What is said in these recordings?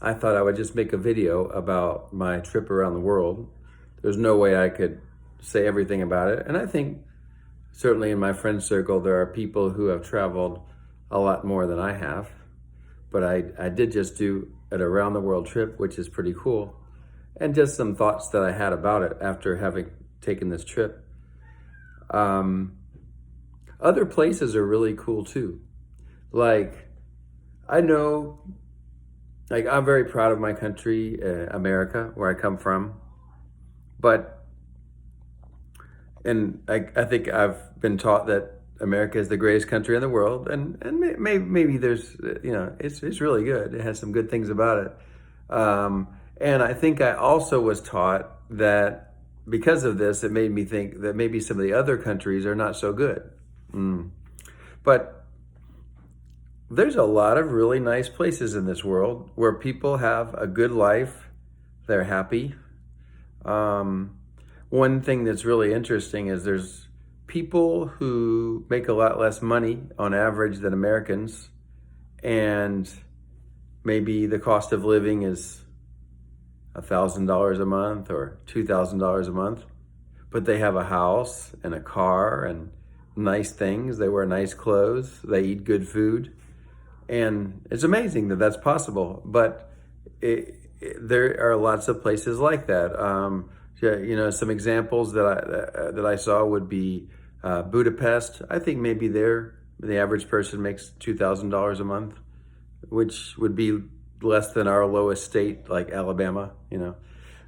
I thought I would just make a video about my trip around the world. There's no way I could say everything about it. And I think certainly in my friend circle, there are people who have traveled a lot more than I have. But I did just do an around the world trip, which is pretty cool. And just some thoughts that I had about it after having taken this trip. Um, Other places are really cool too. Like, I know, like, I'm very proud of my country, America, where I come from. But, and I think I've been taught that America is the greatest country in the world. And maybe there's, it's really good. It has some good things about it. And I think I also was taught that because of this, it made me think that maybe some of the other countries are not so good. But there's a lot of really nice places in this world where people have a good life. They're happy. One thing that's really interesting is there's people who make a lot less money on average than Americans, and maybe the cost of living is $1,000 a month or $2,000 a month, but they have a house and a car and nice things. They wear nice clothes. They eat good food. And it's amazing that that's possible. But there are lots of places like that. Some examples that I saw would be Budapest. I think maybe there the average person makes $2,000 a month, which would be less than our lowest state, like Alabama,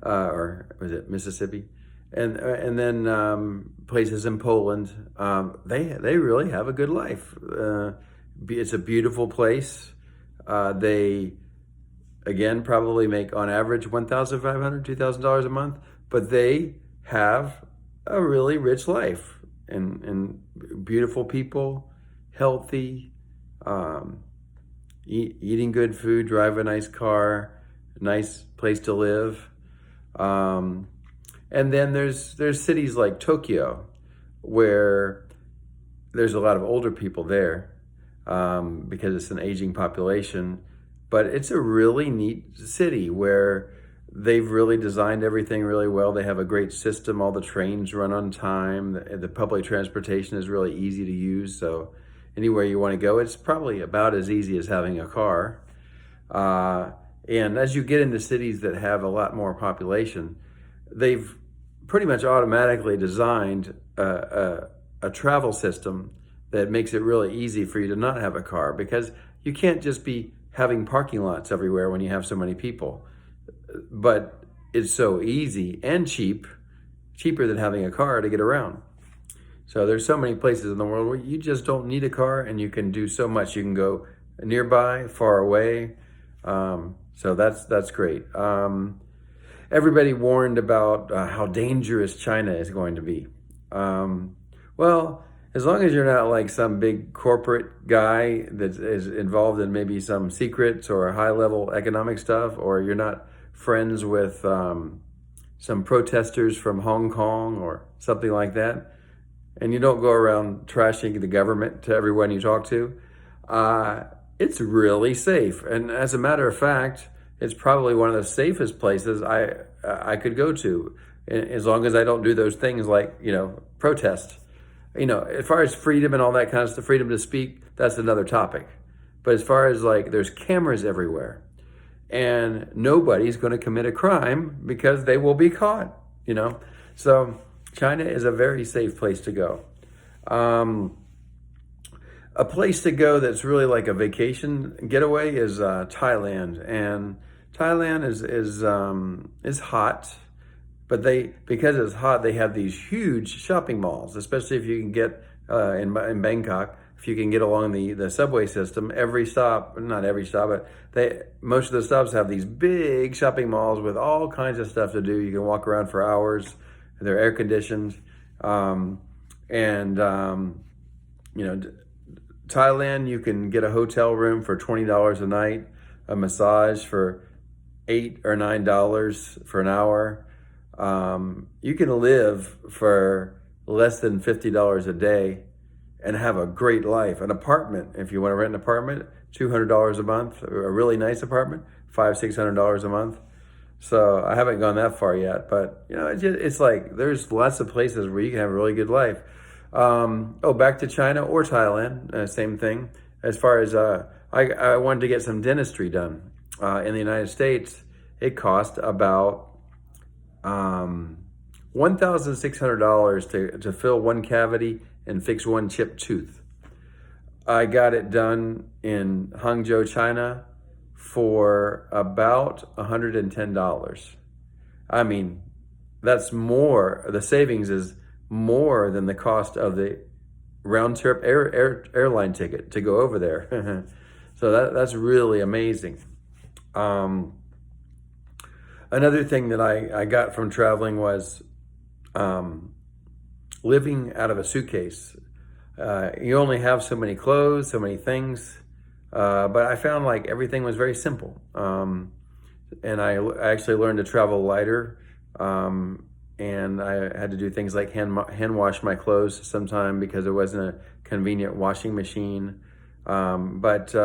or was it Mississippi? And then places in Poland, they really have a good life. It's a beautiful place. They, again, probably make on average $1,500, $2,000 a month, but they have a really rich life and beautiful people, healthy, eating good food, drive a nice car, nice place to live. And then there's cities like Tokyo, where there's a lot of older people there, because it's an aging population. But it's a really neat city where they've really designed everything really well. They have a great system. All the trains run on time. The public transportation is really easy to use. So anywhere you want to go, it's probably about as easy as having a car. And as you get into cities that have a lot more population, they've pretty much automatically designed a travel system that makes it really easy for you to not have a car, because you can't just be having parking lots everywhere when you have so many people. But it's so easy and cheaper than having a car to get around. So there's so many places in the world where you just don't need a car and you can do so much. You can go nearby, far away. So that's great. Everybody warned about how dangerous China is going to be. Well, as long as you're not like some big corporate guy that is involved in maybe some secrets or high-level economic stuff, or you're not friends with some protesters from Hong Kong or something like that, and you don't go around trashing the government to everyone you talk to, it's really safe. And as a matter of fact, it's probably one of the safest places I could go to, as long as I don't do those things like, protest. As far as freedom and all that kind of stuff, freedom to speak, that's another topic. But as far as like, there's cameras everywhere, and nobody's going to commit a crime because they will be caught, So China is a very safe place to go. A place to go that's really like a vacation getaway is Thailand. And Thailand is hot, but because it's hot, they have these huge shopping malls, especially if you can get in Bangkok. If you can get along the subway system, not every stop, but most of the stops have these big shopping malls with all kinds of stuff to do. You can walk around for hours. They're air conditioned, Thailand, you can get a hotel room for $20 a night, a massage for $8 or $9 for an hour. You can live for less than $50 a day and have a great life. An apartment, if you want to rent an apartment, $200 a month. A really nice apartment, $500-600 a month. So I haven't gone that far yet, but it's like there's lots of places where you can have a really good life. Back to China or Thailand, same thing. As far as I wanted to get some dentistry done in the United States. It cost about $1,600 to fill one cavity and fix one chipped tooth. I got it done in Hangzhou, China for about $110. I mean, that's more, the savings is more than the cost of the round trip airline ticket to go over there. So that's really amazing. Another thing that I got from traveling was living out of a suitcase. You only have so many clothes, so many things, but I found like everything was very simple. And I actually learned to travel lighter, and I had to do things like hand wash my clothes sometime because there wasn't a convenient washing machine. But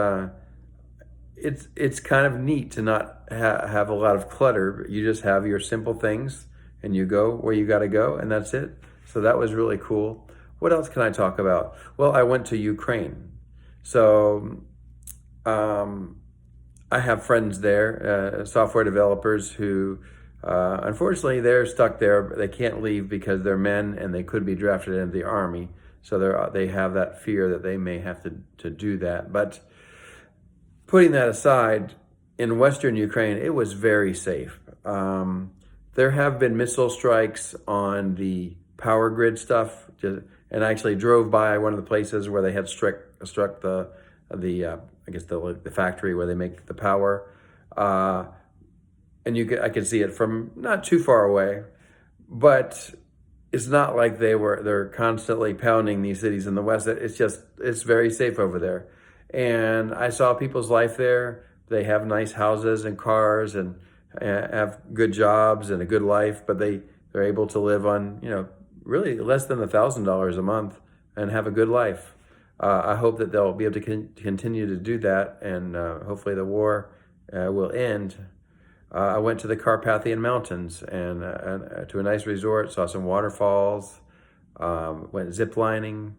it's kind of neat to not have a lot of clutter. You just have your simple things and you go where you got to go, and that's it. So that was really cool. What else can I talk about? Well, I went to Ukraine. So I have friends there, software developers who, unfortunately, they're stuck there. They can't leave because they're men and they could be drafted into the army. So they have that fear that they may have to do that. But putting that aside, in Western Ukraine, it was very safe. There have been missile strikes on the power grid stuff, and I actually drove by one of the places where they had struck the factory where they make the power, and I could see it from not too far away, but it's not like they're constantly pounding these cities in the West. It's very safe over there, and I saw people's life there. They have nice houses and cars and have good jobs and a good life, but they're able to live on really less than $1,000 a month and have a good life. I hope that they'll be able to continue to do that, and hopefully the war will end. I went to the Carpathian Mountains and to a nice resort, saw some waterfalls, went ziplining,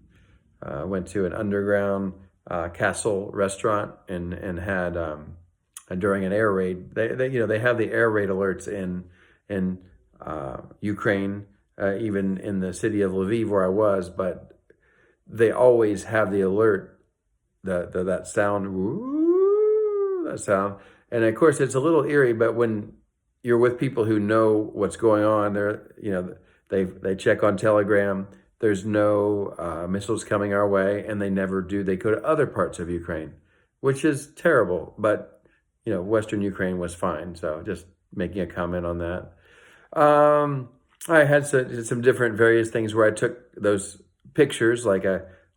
went to an underground castle restaurant and had during an air raid. They have the air raid alerts in Ukraine, even in the city of Lviv where I was, but they always have the alert, that sound, woo, that sound. And of course, it's a little eerie, but when you're with people who know what's going on, they check on Telegram. There's no missiles coming our way, and they never do. They go to other parts of Ukraine, which is terrible. But Western Ukraine was fine. So just making a comment on that. I had some different various things where I took those pictures, like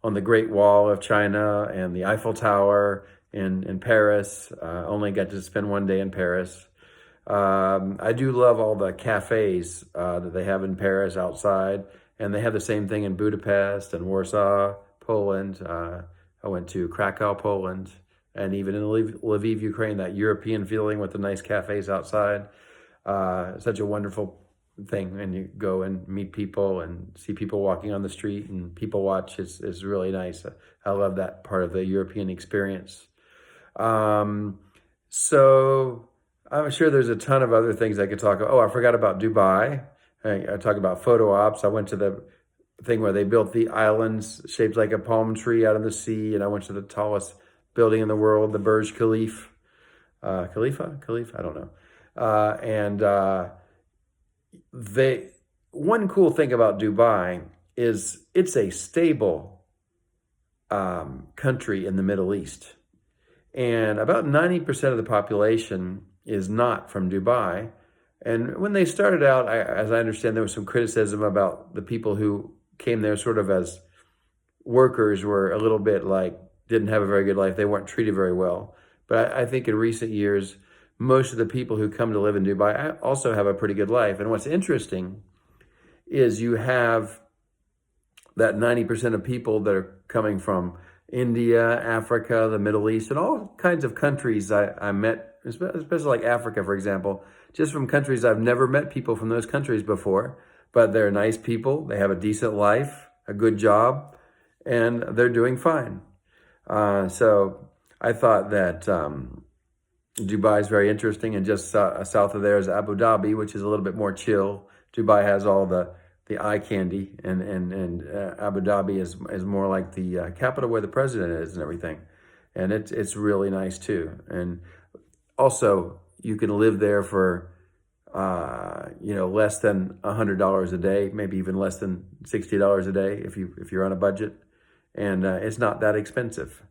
on the Great Wall of China and the Eiffel Tower in Paris. Only got to spend one day in Paris. I do love all the cafes that they have in Paris outside, and they have the same thing in Budapest and Warsaw, Poland. I went to Krakow, Poland, and even in Lviv, Ukraine, that European feeling with the nice cafes outside. Such a wonderful thing, and you go and meet people and see people walking on the street and people watch. It's really nice. I love that part of the European experience. So I'm sure there's a ton of other things I could talk about. Oh, I forgot about Dubai. I talk about photo ops. I went to the thing where they built the islands shaped like a palm tree out of the sea, and I went to the tallest building in the world, the Burj Khalifa. Khalifa? I don't know. One cool thing about Dubai is it's a stable country in the Middle East. And about 90% of the population is not from Dubai. And when they started out, as I understand, there was some criticism about the people who came there sort of as workers were a little bit didn't have a very good life. They weren't treated very well. But I think in recent years, most of the people who come to live in Dubai also have a pretty good life. And what's interesting is you have that 90% of people that are coming from India, Africa, the Middle East, and all kinds of countries I met, especially like Africa, for example, just from countries I've never met people from those countries before, but they're nice people. They have a decent life, a good job, and they're doing fine. So I thought that Dubai is very interesting, and just south of there is Abu Dhabi, which is a little bit more chill. Dubai has all the eye candy, and Abu Dhabi is more like the capital where the president is and everything, and it's really nice too. And also, you can live there for less than $100 a day, maybe even less than $60 a day if you're on a budget, and it's not that expensive.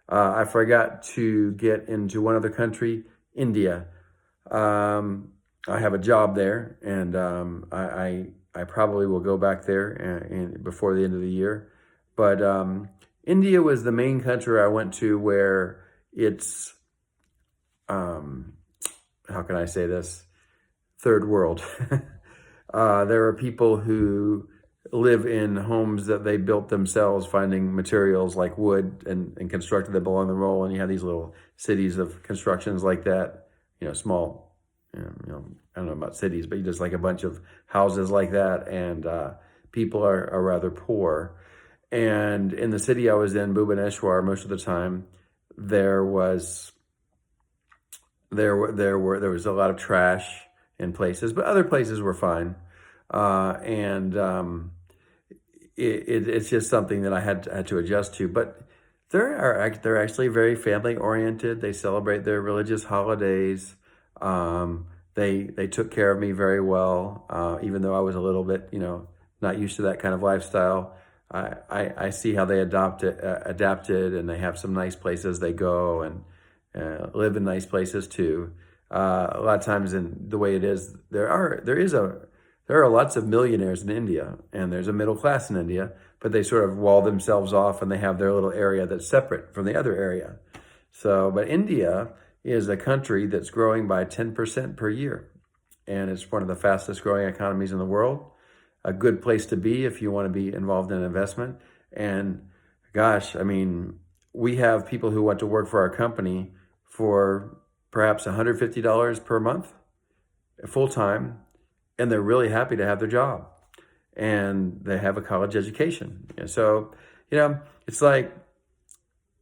I forgot to get into one other country, India. I have a job there, and I probably will go back there before the end of the year. But India was the main country I went to where it's, how can I say this? Third world. There are people who live in homes that they built themselves, finding materials like wood and constructed them along the roll. And you have these little cities of constructions like that, small, I don't know about cities, but just like a bunch of houses like that. And people are rather poor. And in the city I was in, Bhubaneswar, most of the time, there was a lot of trash in places, but other places were fine. It's just something that I had to adjust to. But they're actually very family oriented. They celebrate their religious holidays. They took care of me very well, even though I was a little bit, not used to that kind of lifestyle. I see how they adapted, and they have some nice places they go, and live in nice places too. A lot of times, in the way it is, there are lots of millionaires in India, and there's a middle class in India, but they sort of wall themselves off, and they have their little area that's separate from the other area. So, but India is a country that's growing by 10% per year, and it's one of the fastest growing economies in the world. A good place to be if you want to be involved in an investment. And gosh, I mean, we have people who want to work for our company for perhaps $150 per month, full time, and they're really happy to have their job, and they have a college education. And so,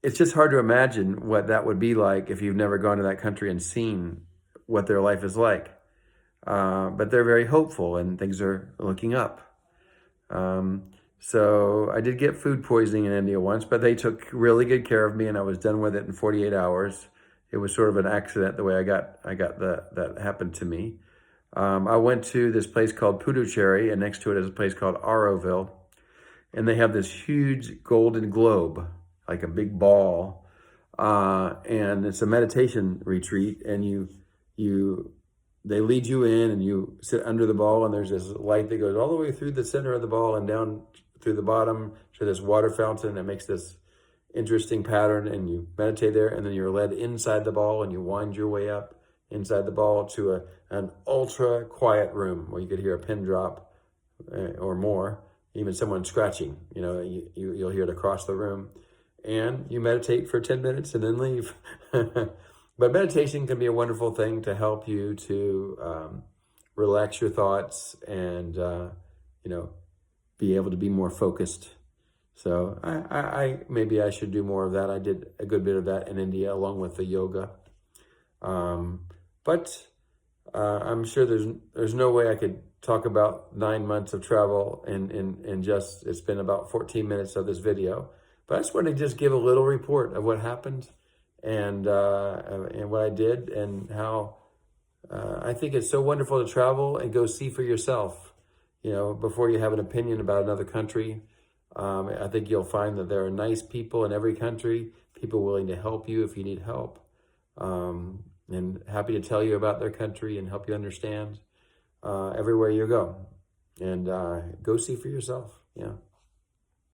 it's just hard to imagine what that would be like if you've never gone to that country and seen what their life is like. But they're very hopeful, and things are looking up. So I did get food poisoning in India once, but they took really good care of me, and I was done with it in 48 hours. It was sort of an accident the way I got that happened to me. I went to this place called Puducherry, and next to it is a place called Auroville, and they have this huge golden globe, like a big ball, and it's a meditation retreat, and they lead you in, and you sit under the ball, and there's this light that goes all the way through the center of the ball and down through the bottom to this water fountain that makes this interesting pattern, and you meditate there, and then you're led inside the ball, and you wind your way up inside the ball to an ultra quiet room where you could hear a pin drop or more, even someone scratching. You'll hear it across the room, and you meditate for 10 minutes and then leave. But meditation can be a wonderful thing to help you to relax your thoughts and be able to be more focused. So maybe I should do more of that. I did a good bit of that in India along with the yoga. But I'm sure there's no way I could talk about 9 months of travel in just, it's been about 14 minutes of this video. But I just want to just give a little report of what happened and what I did, and how I think it's so wonderful to travel and go see for yourself, before you have an opinion about another country. I think you'll find that there are nice people in every country, people willing to help you if you need help, and happy to tell you about their country and help you understand everywhere you go. And go see for yourself. Yeah.